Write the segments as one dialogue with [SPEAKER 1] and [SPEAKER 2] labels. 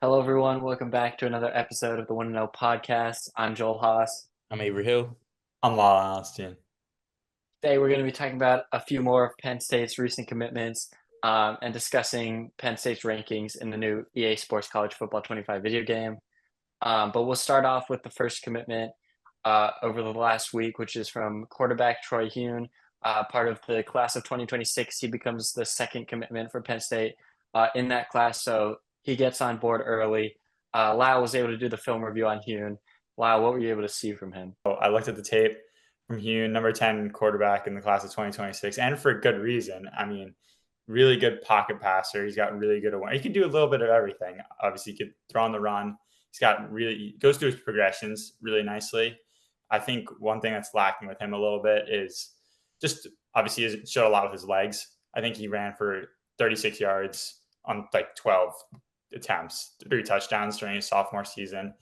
[SPEAKER 1] Hello, everyone. Welcome back to another episode of the One to Know podcast. I'm Joel Haas.
[SPEAKER 2] I'm Avery Hill. I'm Lyle Alenstein.
[SPEAKER 1] Today, we're going to be talking about a few more of Penn State's recent commitments and discussing Penn State's rankings in the new EA Sports College Football 25 video game. But we'll start off with the first commitment over the last week, which is from quarterback Troy Hune, part of the class of 2026. He becomes the second commitment for Penn State in that class, so he gets on board early. Lyle was able to do the film review on Hune. Lyle, what were you able to see from him?
[SPEAKER 2] I looked at the tape from Hune, number 10 quarterback in the class of 2026, and for good reason. I mean, really good pocket passer. He's got really good awareness. He can do a little bit of everything. Obviously, he could throw on the run. He goes through his progressions really nicely. I think one thing that's lacking with him a little bit is just obviously he showed a lot with his legs. I think he ran for 36 yards on like 12 attempts, 3 touchdowns during his sophomore season.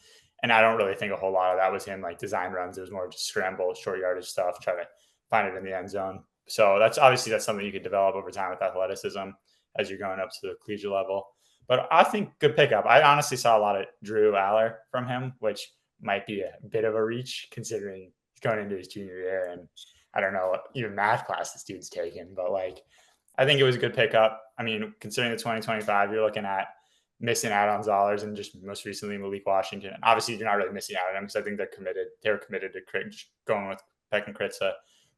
[SPEAKER 2] And I don't really think a whole lot of that was him like design runs. It was more just scramble, short yardage stuff, try to find it in the end zone. So that's something you could develop over time with athleticism as you're going up to the collegiate level. But I think good pickup. I honestly saw a lot of Drew Aller from him, which might be a bit of a reach considering he's going into his junior year. And I don't know what even math class this dude's taking, but like I think it was a good pickup. I mean, considering the 2025, you're looking at missing out on Zollers and just most recently Malik Washington. And obviously, you're not really missing out on them because I think they're committed. They were committed to going with Peck and Kritza,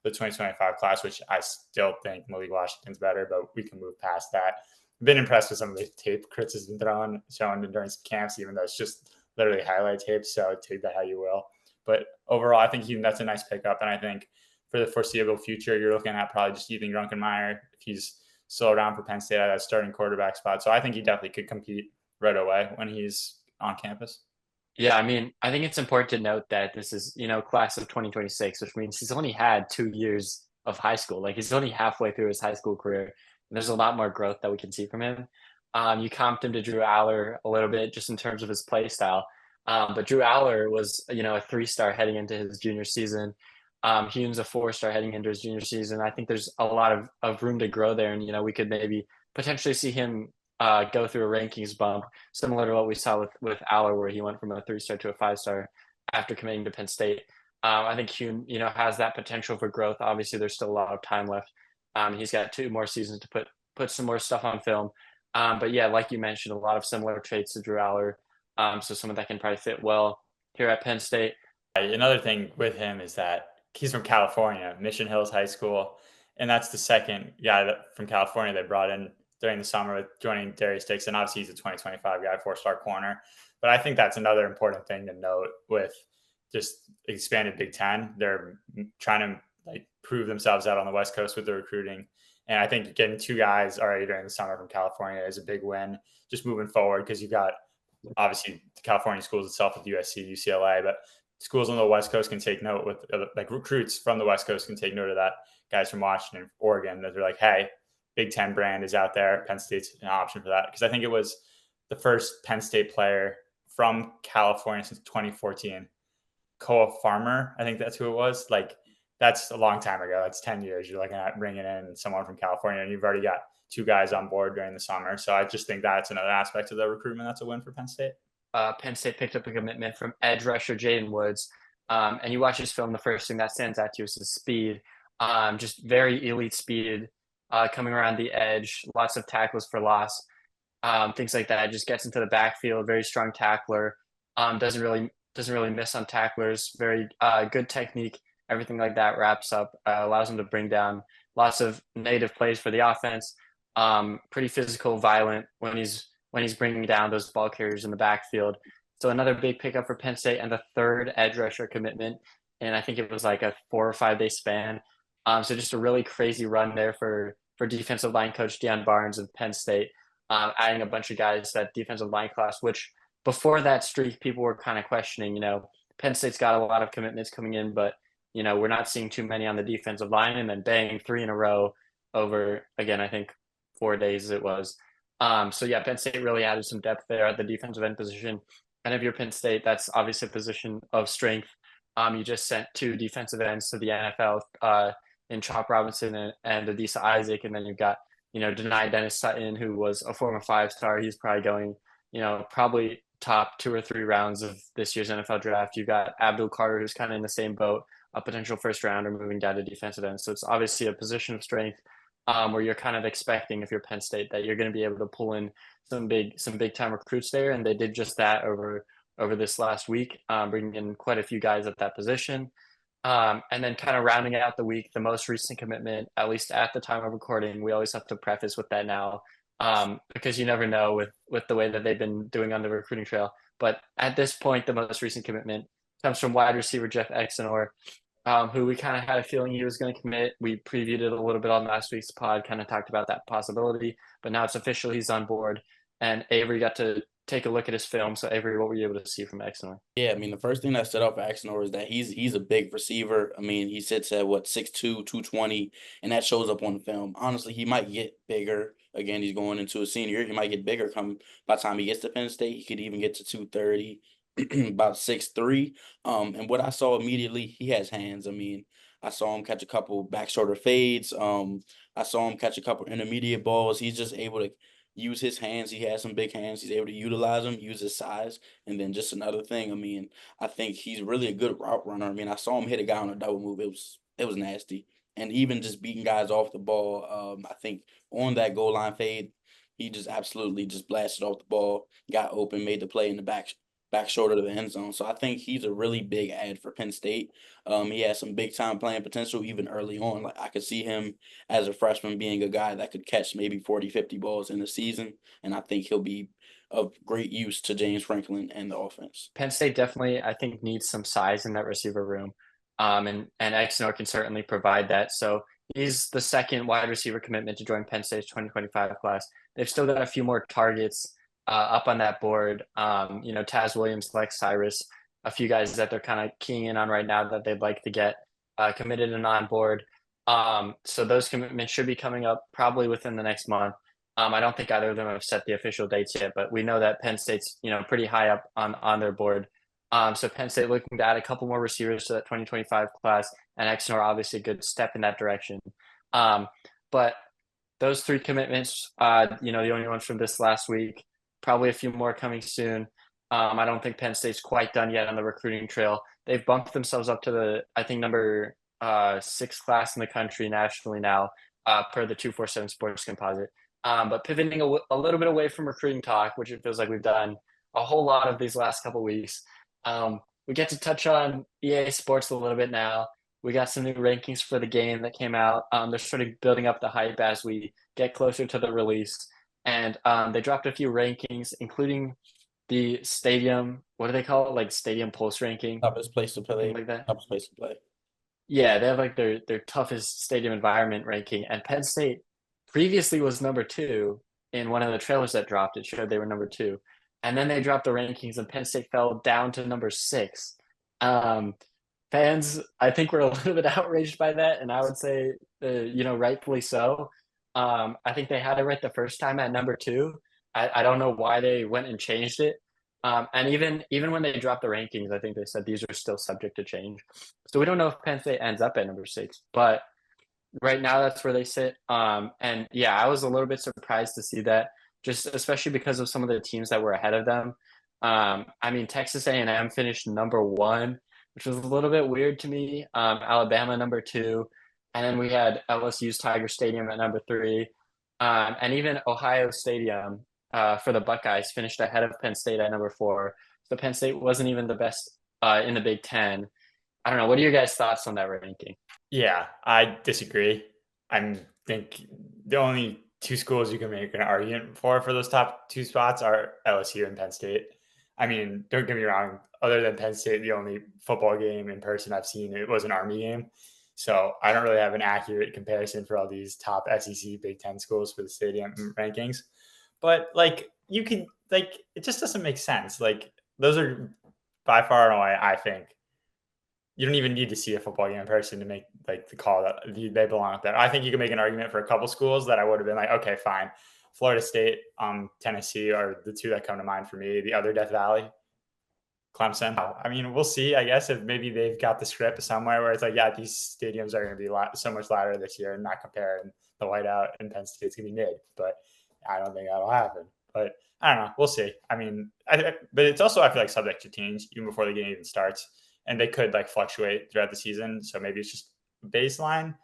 [SPEAKER 2] the 2025 class, which I still think Malik Washington's better, but we can move past that. I've been impressed with some of the tape Kritza's been showing during some camps, even though it's just literally highlight tape. So take that how you will. But overall, I think that's a nice pickup. And I think for the foreseeable future, you're looking at probably just Ethan Grunkenmeyer if he's still around for Penn State at that starting quarterback spot. So I think he definitely could compete right away when he's on campus.
[SPEAKER 1] Yeah, I mean, I think it's important to note that this is, class of 2026, which means he's only had 2 years of high school. Like he's only halfway through his high school career. And there's a lot more growth that we can see from him. You comped him to Drew Aller a little bit just in terms of his play style. But Drew Aller was, a 3-star heading into his junior season. Hume's a 4-star heading into his junior season. I think there's a lot of room to grow there. And, we could maybe potentially see him go through a rankings bump, similar to what we saw with Aller, where he went from a 3-star to a 5-star after committing to Penn State. I think Hume, has that potential for growth. Obviously, there's still a lot of time left. He's got 2 more seasons to put some more stuff on film. But yeah, like you mentioned, a lot of similar traits to Drew Aller. So someone that can probably fit well here at Penn State.
[SPEAKER 2] Another thing with him is that he's from California, Mission Hills High School, and that's the second guy from California they brought in during the summer with joining Darius Dixon. Obviously, he's a 2025 guy, 4-star corner. But I think that's another important thing to note with just expanded Big Ten. They're trying to like prove themselves out on the West Coast with the recruiting. And I think getting 2 guys already during the summer from California is a big win just moving forward because you've got obviously the California schools itself with USC, UCLA, but schools on the West Coast can take note with like recruits from the West Coast can take note of that. Guys from Washington, Oregon, that they're like, hey, Big Ten brand is out there. Penn State's an option for that because I think it was the first Penn State player from California since 2014. Koa Farmer, I think that's who it was. Like that's a long time ago. That's 10 years. You're looking at bringing in someone from California, and you've already got 2 guys on board during the summer. So I just think that's another aspect of the recruitment that's a win for Penn State.
[SPEAKER 1] Penn State picked up a commitment from edge rusher Jaden Woods. And you watch his film, the first thing that stands out to you is his speed. Just very elite speed, coming around the edge, lots of tackles for loss, things like that. Just gets into the backfield, very strong tackler. Doesn't really miss on tacklers. Very good technique. Everything like that wraps up, allows him to bring down lots of native plays for the offense. Pretty physical, violent when he's bringing down those ball carriers in the backfield. So another big pickup for Penn State and the third edge rusher commitment. And I think it was like a 4 or 5 day span. So just a really crazy run there for defensive line coach Deion Barnes of Penn State, adding a bunch of guys to that defensive line class, which before that streak, people were kind of questioning, Penn State's got a lot of commitments coming in, but, we're not seeing too many on the defensive line. And then bang, 3 in a row over, again, I think 4 days it was. So yeah, Penn State really added some depth there at the defensive end position. And if you're Penn State, that's obviously a position of strength. You just sent 2 defensive ends to the NFL in Chop Robinson and Adisa Isaac. And then you've got, Denai Dennis Sutton, who was a former 5-star. He's probably going probably top 2 or 3 rounds of this year's NFL draft. You got Abdul Carter, who's kind of in the same boat, a potential first rounder moving down to defensive end. So it's obviously a position of strength where you're kind of expecting, if you're Penn State, that you're going to be able to pull in some big time recruits there, and they did just that over this last week, bringing in quite a few guys at that position. And then kind of rounding out the week, the most recent commitment, at least at the time of recording, we always have to preface with that now, because you never know with the way that they've been doing on the recruiting trail. But at this point, the most recent commitment comes from wide receiver Jeff Exenor, who we kind of had a feeling he was going to commit. We previewed it a little bit on last week's pod, kind of talked about that possibility, but now it's official, he's on board. And Avery got to take a look at his film. So Avery, what were you able to see from Exenor?
[SPEAKER 3] Yeah, I mean, the first thing that stood out for Axonor is that he's a big receiver. I mean, he sits at 6'2", 220, and that shows up on the film. Honestly, he might get bigger. Again, he's going into a senior year. He might get bigger by the time he gets to Penn State. He could even get to 230, about 6'3". And what I saw immediately, he has hands. I mean, I saw him catch a couple back shoulder fades. I saw him catch a couple intermediate balls. He's just able to use his hands. He has some big hands. He's able to utilize them, use his size. And then just another thing, I mean, I think he's really a good route runner. I mean, I saw him hit a guy on a double move. It was nasty. And even just beating guys off the ball, I think on that goal line fade, he just absolutely just blasted off the ball, got open, made the play in the back shoulder to the end zone. So I think he's a really big add for Penn State. He has some big time playing potential even early on. Like I could see him as a freshman being a guy that could catch maybe 40, 50 balls in the season. And I think he'll be of great use to James Franklin and the offense.
[SPEAKER 1] Penn State definitely, I think, needs some size in that receiver room. And Exnor can certainly provide that. So he's the second wide receiver commitment to join Penn State's 2025 class. They've still got a few more targets up on that board. Taz Williams, Lex Cyrus, a few guys that they're kind of keying in on right now that they'd like to get committed and on board. So those commitments should be coming up probably within the next month. I don't think either of them have set the official dates yet, but we know that Penn State's pretty high up on their board. So Penn State looking to add a couple more receivers to that 2025 class, and Exnor obviously a good step in that direction. But those three commitments, the only ones from this last week, probably a few more coming soon. I don't think Penn State's quite done yet on the recruiting trail. They've bumped themselves up to I think, number 6 class in the country nationally now, per the 247 Sports Composite. But pivoting a little bit away from recruiting talk, which it feels like we've done a whole lot of these last couple of weeks, we get to touch on EA Sports a little bit now. We got some new rankings for the game that came out. They're sort of building up the hype as we get closer to the release. And they dropped a few rankings, including the stadium, what do they call it? Like stadium pulse ranking?
[SPEAKER 3] Toughest place to play.
[SPEAKER 1] Like that.
[SPEAKER 3] Toughest place to play.
[SPEAKER 1] Yeah, they have like their toughest stadium environment ranking. And Penn State previously was number 2 in one of the trailers that dropped. It showed they were number 2. And then they dropped the rankings and Penn State fell down to number 6. Fans, I think, were a little bit outraged by that. And I would say, rightfully so. I think they had it right the first time at number 2. I don't know why they went and changed it. And even when they dropped the rankings, I think they said these are still subject to change. So we don't know if Penn State ends up at number 6, but right now that's where they sit. And yeah, I was a little bit surprised to see that, just especially because of some of the teams that were ahead of them. Texas A&M finished number 1, which was a little bit weird to me. Alabama number 2, and then we had LSU's Tiger Stadium at number 3, and even Ohio Stadium for the Buckeyes finished ahead of Penn State at number 4. So Penn State wasn't even the best in the Big Ten. I don't know. What are your guys' thoughts on that ranking?
[SPEAKER 2] Yeah, I disagree. I think the only 2 schools you can make an argument for those top 2 spots are LSU and Penn State. I mean, don't get me wrong. Other than Penn State, the only football game in person I've seen, it was an Army game. So I don't really have an accurate comparison for all these top SEC Big Ten schools for the stadium rankings. But it just doesn't make sense. Like, those are by far and away, I think, you don't even need to see a football game in person to make the call that they belong up there. I think you can make an argument for a couple schools that I would have been like, okay, fine. Florida State, Tennessee are the 2 that come to mind for me. The other, Death Valley, Clemson. I mean, we'll see, I guess, if maybe they've got the script somewhere where it's like, yeah, these stadiums are going to be so much louder this year and not comparing the whiteout and Penn State's going to be mid. But I don't think that'll happen. But I don't know. We'll see. I mean, but it's also, I feel like, subject to change even before the game even starts, and they could like fluctuate throughout the season. So maybe it's just baseline,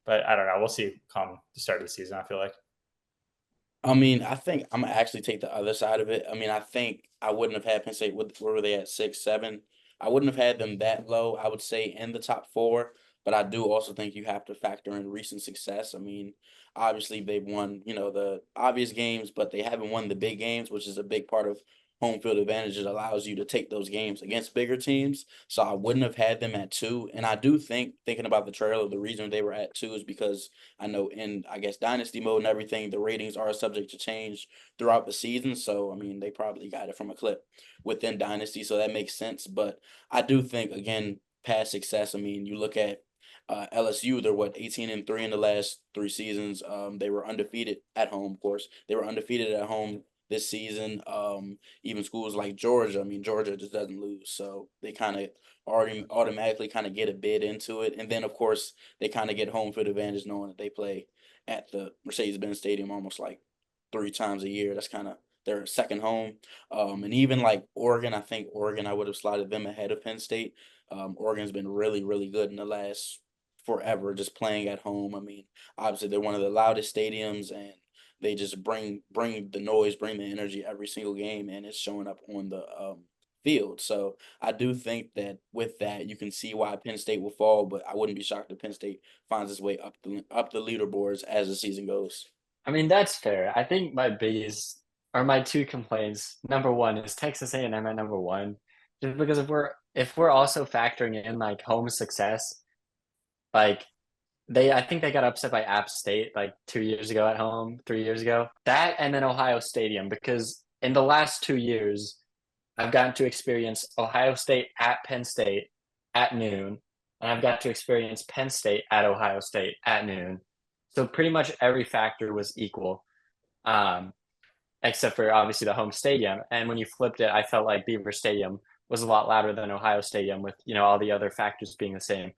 [SPEAKER 2] but I don't know. We'll see come the start of the season. I feel like.
[SPEAKER 3] I mean, I think I'm gonna actually take the other side of it. I mean, I think I wouldn't have had Penn State. Where were they at 6, 7? I wouldn't have had them that low. I would say in the top four, but I do also think you have to factor in recent success. I mean, obviously they've won, the obvious games, but they haven't won the big games, which is a big part of home field advantage. It allows you to take those games against bigger teams. So I wouldn't have had them at 2. And I do think, thinking about the trailer, the reason they were at 2 is because I know in, I guess, dynasty mode and everything, the ratings are subject to change throughout the season. So, I mean, they probably got it from a clip within dynasty. So that makes sense. But I do think, again, past success, I mean, you look at LSU, they're 18-3 in the last 3 seasons. They were undefeated at home, of course. They were undefeated at home this season. Even schools like Georgia, I mean, Georgia just doesn't lose. So they kind of already automatically kind of get a bid into it. And then, of course, they kind of get home field advantage knowing that they play at the Mercedes-Benz Stadium almost like 3 times a year. That's kind of their second home. And even like Oregon, I think Oregon, I would have slotted them ahead of Penn State. Oregon's been really, really good in the last forever, just playing at home. I mean, obviously they're one of the loudest stadiums, and they just bring the noise, bring the energy every single game, and it's showing up on the field. So I do think that with that, you can see why Penn State will fall, but I wouldn't be shocked if Penn State finds its way up the leaderboards as the season goes.
[SPEAKER 1] I mean, that's fair. I think my biggest or my two complaints, number one is Texas A&M at number one, just because if we're also factoring in like home success, like I think they got upset by App State like 2 years ago at home, 3 years ago. That and then Ohio Stadium, because in the last 2 years, I've gotten to experience Ohio State at Penn State at noon, and I've got to experience Penn State at Ohio State at noon. So pretty much every factor was equal, um, except for obviously the home stadium. And when you flipped it, I felt like Beaver Stadium was a lot louder than Ohio Stadium, with all the other factors being the same.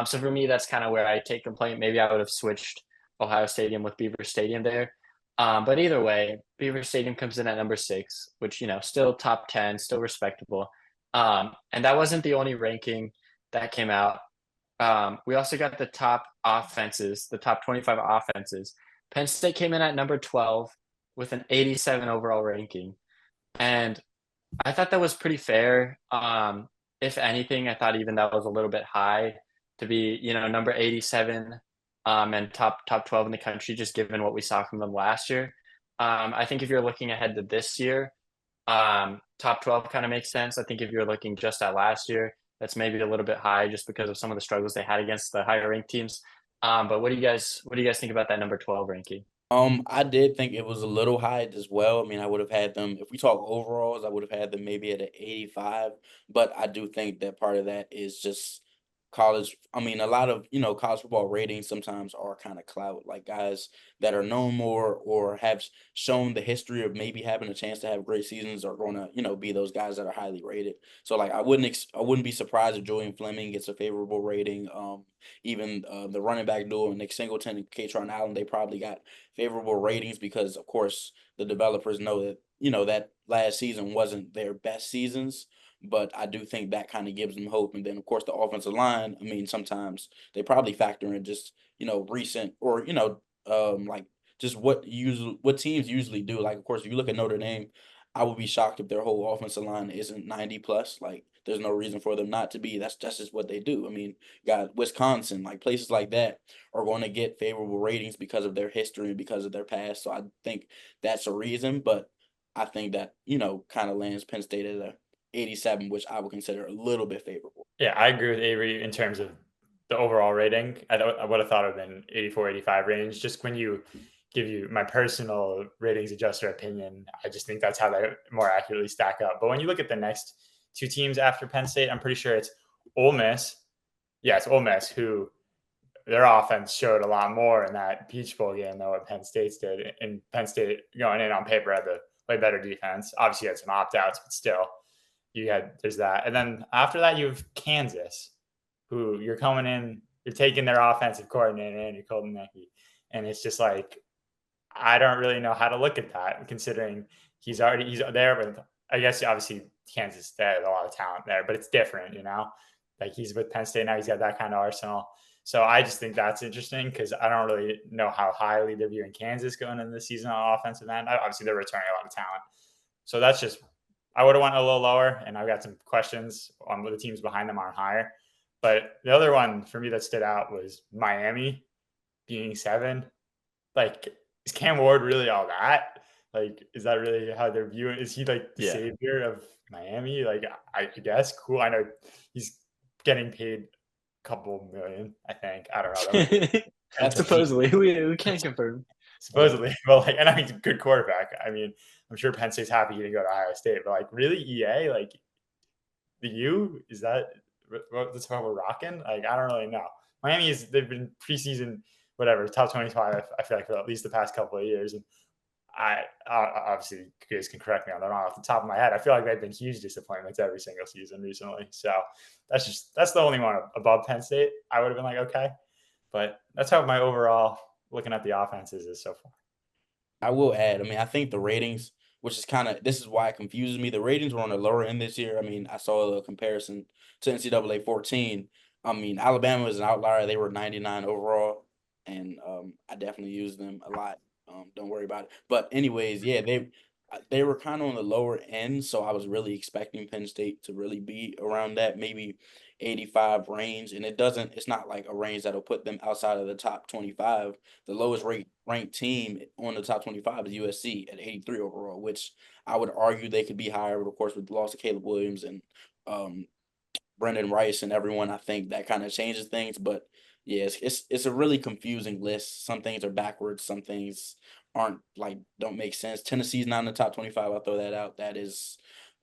[SPEAKER 1] So for me, that's kind of where I take complaint. Maybe I would have switched Ohio Stadium with Beaver Stadium there. But either way, Beaver Stadium comes in at number 6, which still top 10, still respectable. And that wasn't the only ranking that came out. We also got the top offenses, the top 25 offenses. Penn State came in at number 12 with an 87 overall ranking. And I thought that was pretty fair. If anything, I thought even that was a little bit high to be, number 87 and top 12 in the country, just given what we saw from them last year. I think if you're looking ahead to this year, top 12 kind of makes sense. I think if you're looking just at last year, that's maybe a little bit high just because of some of the struggles they had against the higher ranked teams. But what do you guys think about that number 12 ranking?
[SPEAKER 3] I did think it was a little high as well. I mean, I would have had them, if we talk overalls, I would have had them maybe at an 85. But I do think that part of that is just college. I mean, a lot of, college football ratings sometimes are kind of clout, like guys that are known more or have shown the history of maybe having a chance to have great seasons are going to, be those guys that are highly rated. So like I wouldn't be surprised if Julian Fleming gets a favorable rating. Even the running back duo, Nick Singleton and Katron Allen, they probably got favorable ratings because, of course, the developers know that, that last season wasn't their best seasons. But I do think that kind of gives them hope. And then, of course, the offensive line, I mean, sometimes they probably factor in just, recent or, like just what teams usually do. Like, of course, if you look at Notre Dame, I would be shocked if their whole offensive line isn't 90 plus. Like, there's no reason for them not to be. That's just what they do. I mean, got Wisconsin, like places like that are going to get favorable ratings because of their history and because of their past. So I think that's a reason. But I think that, kind of lands Penn State at a 87, which I would consider a little bit favorable.
[SPEAKER 2] Yeah, I agree with Avery in terms of the overall rating. I would have thought it would have been 84, 85 range. Just when you give you my personal ratings adjuster opinion, I just think that's how they more accurately stack up. But when you look at the next two teams after Penn State, I'm pretty sure it's Ole Miss. Yeah, it's Ole Miss, who their offense showed a lot more in that Peach Bowl game than what Penn State's did. And Penn State going in on paper had the way better defense. Obviously, you had some opt-outs, but still, there's that. And then after that, you have Kansas, who you're coming in, you're taking their offensive coordinator, Andy Colton, and it's just like, I don't really know how to look at that, considering he's there, but I guess obviously Kansas, they have a lot of talent there, but it's different, like he's with Penn State now. He's got that kind of arsenal. So I just think that's interesting because I don't really know how highly they're viewing Kansas going into the season on offensive end. Obviously, they're returning a lot of talent. So that's just, I would have went a little lower, and I've got some questions on what the teams behind them are higher. But the other one for me that stood out was Miami being 7. Like, is Cam Ward really all that? Like, is that really how they're viewing? Is he like the savior of Miami? Like, I guess. Cool. I know he's getting paid a couple million, I think. I don't know.
[SPEAKER 1] Supposedly, we can't confirm.
[SPEAKER 2] Supposedly. Well, like, and I mean, he's a good quarterback. I mean, I'm sure Penn State's happy to go to Ohio State, but like, really, EA, like, the U, is that that's how we're rocking? Like, I don't really know. They've been preseason, whatever, top 25, I feel like, for at least the past couple of years. And I obviously, you guys can correct me on that wrong off the top of my head. I feel like they've been huge disappointments every single season recently. So that's the only one above Penn State. I would have been like, okay. But that's how my overall looking at the offenses is so far.
[SPEAKER 3] I will add, I mean, I think the ratings, which is this is why it confuses me. The ratings were on the lower end this year. I mean, I saw a comparison to NCAA 14. I mean, Alabama was an outlier. They were 99 overall, and I definitely used them a lot. Don't worry about it. But anyways, yeah, they were kind of on the lower end, so I was really expecting Penn State to really be around that maybe 85 range, and it's not like a range that'll put them outside of the top 25. The lowest ranked team on the top 25 is USC at 83 overall, which I would argue they could be higher, but of course with the loss of Caleb Williams and Brendan Rice and everyone, I think that kind of changes things. But yeah, it's a really confusing list. Some things are backwards, some things don't make sense. Tennessee's not in the top 25. I'll throw that out. That is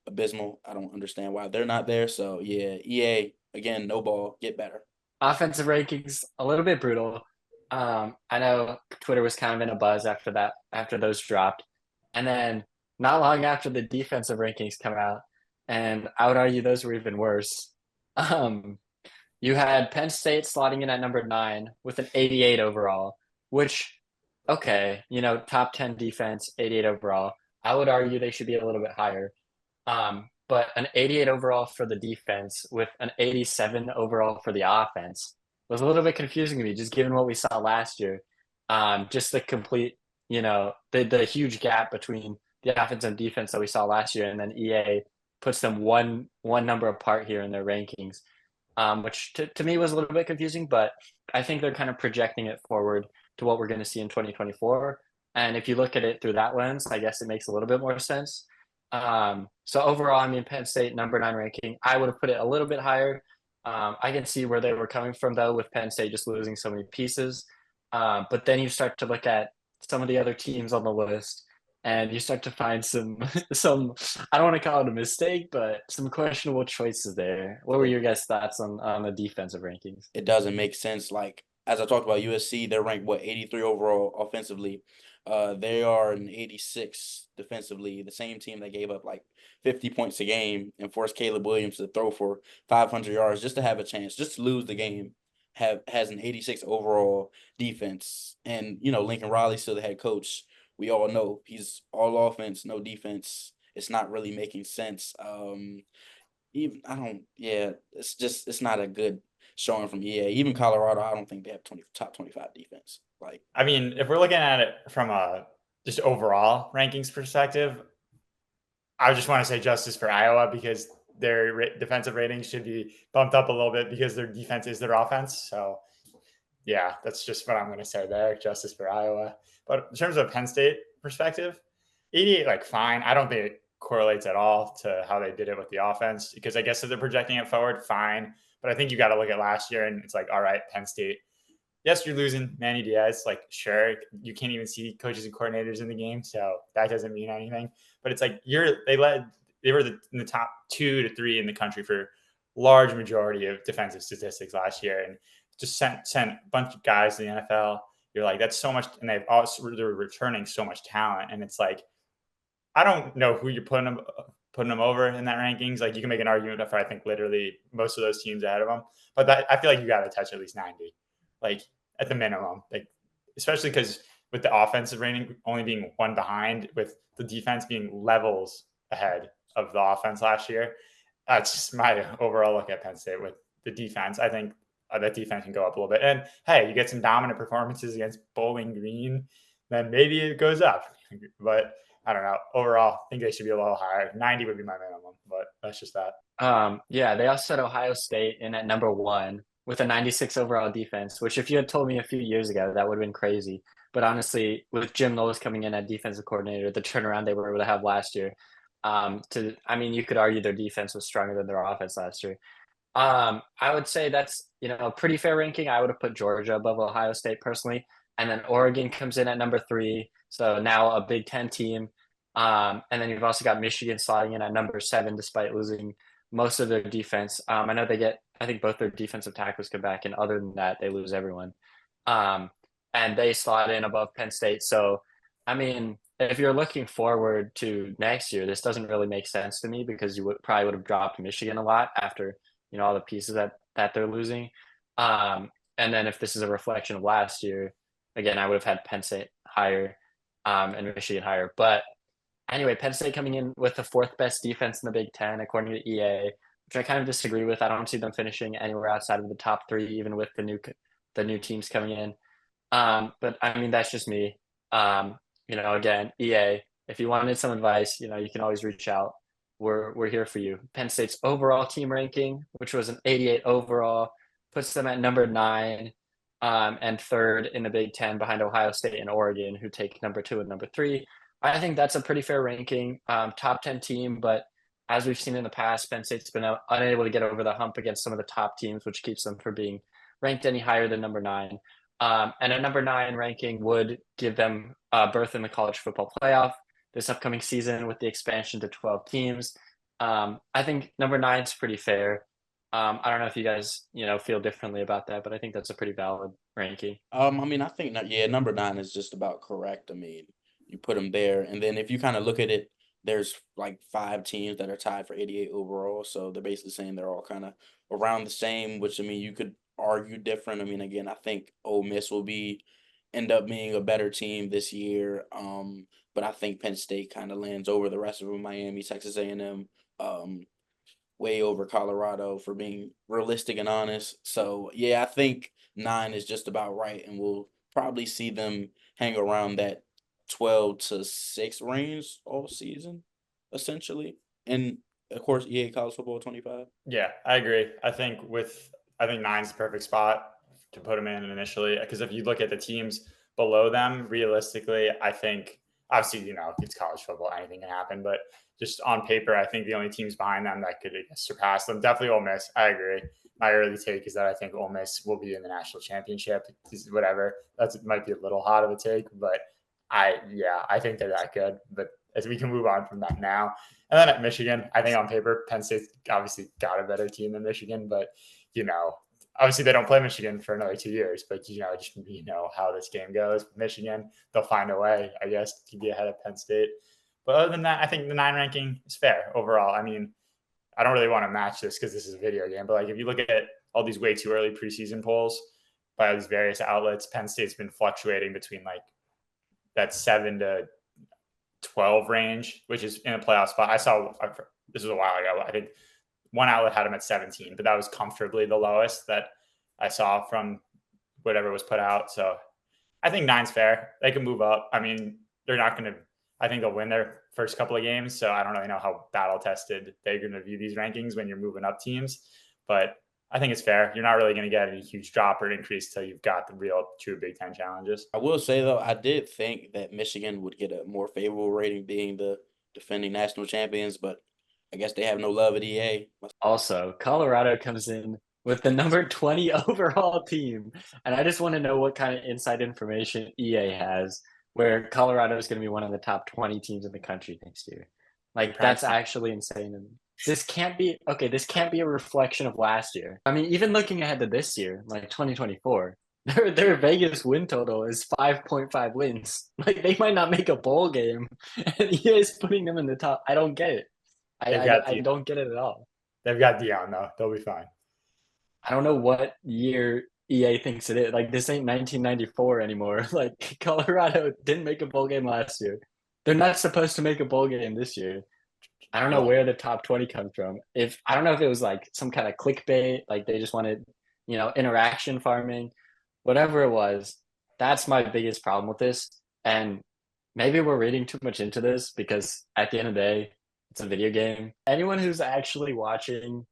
[SPEAKER 3] abysmal. I don't understand why they're not there. So yeah, EA again, no ball, get better.
[SPEAKER 1] Offensive rankings a little bit brutal. I know Twitter was kind of in a buzz after those dropped, and then not long after the defensive rankings come out, and I would argue those were even worse. You had Penn State slotting in at number 9 with an 88 overall, which, okay, top 10 defense, 88 overall. I would argue they should be a little bit higher. But an 88 overall for the defense with an 87 overall for the offense was a little bit confusing to me, just given what we saw last year. Just the complete, the huge gap between the offense and defense that we saw last year, and then EA puts them one number apart here in their rankings, which to me was a little bit confusing, but I think they're kind of projecting it forward to what we're going to see in 2024. And if you look at it through that lens, I guess it makes a little bit more sense. So overall, I mean, Penn State number 9 ranking, I would have put it a little bit higher. I can see where they were coming from though, with Penn State just losing so many pieces. But then you start to look at some of the other teams on the list, and you start to find some I don't want to call it a mistake, but some questionable choices there. What were your guys' thoughts on the defensive rankings?
[SPEAKER 3] It doesn't make sense. Like, as I talked about USC, they're ranked 83 overall offensively. They are an 86 defensively. The same team that gave up like 50 points a game and forced Caleb Williams to throw for 500 yards just to have a chance, just to lose the game, has an 86 overall defense. And Lincoln Riley's still the head coach. We all know he's all offense, no defense. It's not really making sense. It's not a good showing from EA. Even Colorado, I don't think they have top 25 defense. Like,
[SPEAKER 2] I mean, if we're looking at it from a just overall rankings perspective, I just want to say justice for Iowa, because their defensive ratings should be bumped up a little bit because their defense is their offense. So yeah, that's just what I'm going to say there. Justice for Iowa. But in terms of Penn State perspective, 88, like, fine. I don't think it correlates at all to how they did it with the offense, because I guess if they're projecting it forward, fine. But I think you got to look at last year, and it's like, all right, Penn State, yes, you're losing Manny Diaz. Like, sure, you can't even see coaches and coordinators in the game, so that doesn't mean anything. But it's like they were in the top 2 to 3 in the country for large majority of defensive statistics last year, and just sent a bunch of guys to the NFL. You're like, that's so much, and they're returning so much talent, and it's like, I don't know who you're putting them over in that rankings. Like, you can make an argument for, I think, literally most of those teams ahead of them, but I feel like you got to touch at least 90, like, at the minimum, like, especially because with the offensive rating only being one behind, with the defense being levels ahead of the offense last year. That's just my overall look at Penn State with the defense. I think that defense can go up a little bit. And hey, you get some dominant performances against Bowling Green, then maybe it goes up. But I don't know. Overall, I think they should be a little higher. 90 would be my minimum, but that's just that.
[SPEAKER 1] Yeah, they also had Ohio State in at number 1 with a 96 overall defense, which if you had told me a few years ago, that would have been crazy. But honestly, with Jim Knowles coming in at defensive coordinator, the turnaround they were able to have last year, you could argue their defense was stronger than their offense last year. I would say that's, a pretty fair ranking. I would have put Georgia above Ohio State personally, and then Oregon comes in at number 3, so now a Big Ten team. And then you've also got Michigan sliding in at number 7 despite losing most of their defense. I know I think both their defensive tackles come back, and other than that, they lose everyone. And they slot in above Penn State. So, if you're looking forward to next year, this doesn't really make sense to me because you probably would have dropped Michigan a lot after, all the pieces that they're losing. And then if this is a reflection of last year, again, I would have had Penn State higher and Michigan higher. But anyway, Penn State coming in with the 4th best defense in the Big Ten, according to EA, which I kind of disagree with. I don't see them finishing anywhere outside of the top 3, even with the new teams coming in. But that's just me. Again, EA, if you wanted some advice, you can always reach out. We're here for you. Penn State's overall team ranking, which was an 88 overall, puts them at number 9 and 3rd in the Big Ten behind Ohio State and Oregon, who take number 2 and number 3. I think that's a pretty fair ranking, top 10 team, but as we've seen in the past, Penn State's been unable to get over the hump against some of the top teams, which keeps them from being ranked any higher than number 9. And a number 9 ranking would give them a berth in the college football playoff this upcoming season with the expansion to 12 teams. I think number 9 is pretty fair. I don't know if you guys, feel differently about that, but I think that's a pretty valid ranking.
[SPEAKER 3] I think number 9 is just about correct. You put them there, and then if you kind of look at it, there's like 5 teams that are tied for 88 overall, so they're basically saying they're all kind of around the same, which you could argue different. Again, I think Ole Miss will end up being a better team this year, but I think Penn State kind of lands over the rest of them, Miami, Texas A&M, way over Colorado, for being realistic and honest. So yeah, I think 9 is just about right, and we'll probably see them hang around that 12-6 range all season, essentially. And of course, EA College Football 25.
[SPEAKER 2] Yeah, I agree. I think 9's the perfect spot to put them in initially, because if you look at the teams below them, realistically, I think obviously it's college football, anything can happen, but just on paper, I think the only teams behind them that could surpass them, definitely Ole Miss. I agree. My early take is that I think Ole Miss will be in the national championship. Whatever, might be a little hot of a take, but I think they're that good. But as we can move on from that now. And then at Michigan, I think on paper, Penn State's obviously got a better team than Michigan, but obviously they don't play Michigan for another 2 years, but how this game goes. Michigan, they'll find a way, I guess, to be ahead of Penn State. But other than that, I think the 9 ranking is fair overall. I don't really want to match this because this is a video game, but if you look at all these way too early preseason polls by these various outlets, Penn State's been fluctuating between that 7 to 12 range, which is in a playoff spot. I saw this was a while ago. I think one outlet had them at 17, but that was comfortably the lowest that I saw from whatever was put out. So I think 9's fair. They can move up. They're not going to, I think they'll win their first couple of games. So I don't really know how battle tested they're going to view these rankings when you're moving up teams, but I think it's fair. You're not really going to get any huge drop or increase till you've got the real true Big Ten challenges.
[SPEAKER 3] I will say, though, I did think that Michigan would get a more favorable rating being the defending national champions, but I guess they have no love at EA.
[SPEAKER 1] Also, Colorado comes in with the number 20 overall team, and I just want to know what kind of inside information EA has where Colorado is going to be one of the top 20 teams in the country next year. That's actually insane. This can't be a reflection of last year. Even looking ahead to this year, 2024, their Vegas win total is 5.5 wins. They might not make a bowl game, and EA is putting them in the top. I don't get it. I don't get it at all.
[SPEAKER 2] They've got Dion, though. They'll be fine.
[SPEAKER 1] I don't know what year EA thinks it is. Like, this ain't 1994 anymore. Like, Colorado didn't make a bowl game last year. They're not supposed to make a bowl game this year. I don't know
[SPEAKER 3] Well,
[SPEAKER 1] where the top 20 comes from. If I don't know if it was like some kind of clickbait, like they just wanted, interaction farming, whatever it was. That's my biggest problem with this. And maybe we're reading too much into this because at the end of the day, it's a video game. Anyone who's actually watching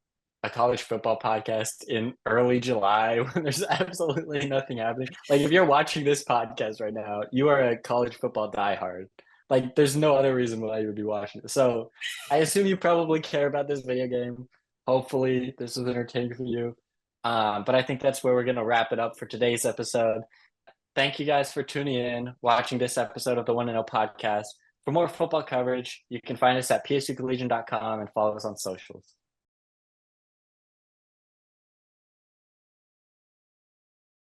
[SPEAKER 1] a college football podcast in early July when there's absolutely nothing happening, like if you're watching this podcast right now, you are a college football diehard. Like there's no other reason why you would be watching it. So I assume you probably care about this video game. Hopefully this was entertaining for you. But I think that's where we're going to wrap it up for today's episode. Thank you guys for tuning in, watching this episode of the 1-0 podcast. For more football coverage, you can find us at psucollegian.com and follow us on socials.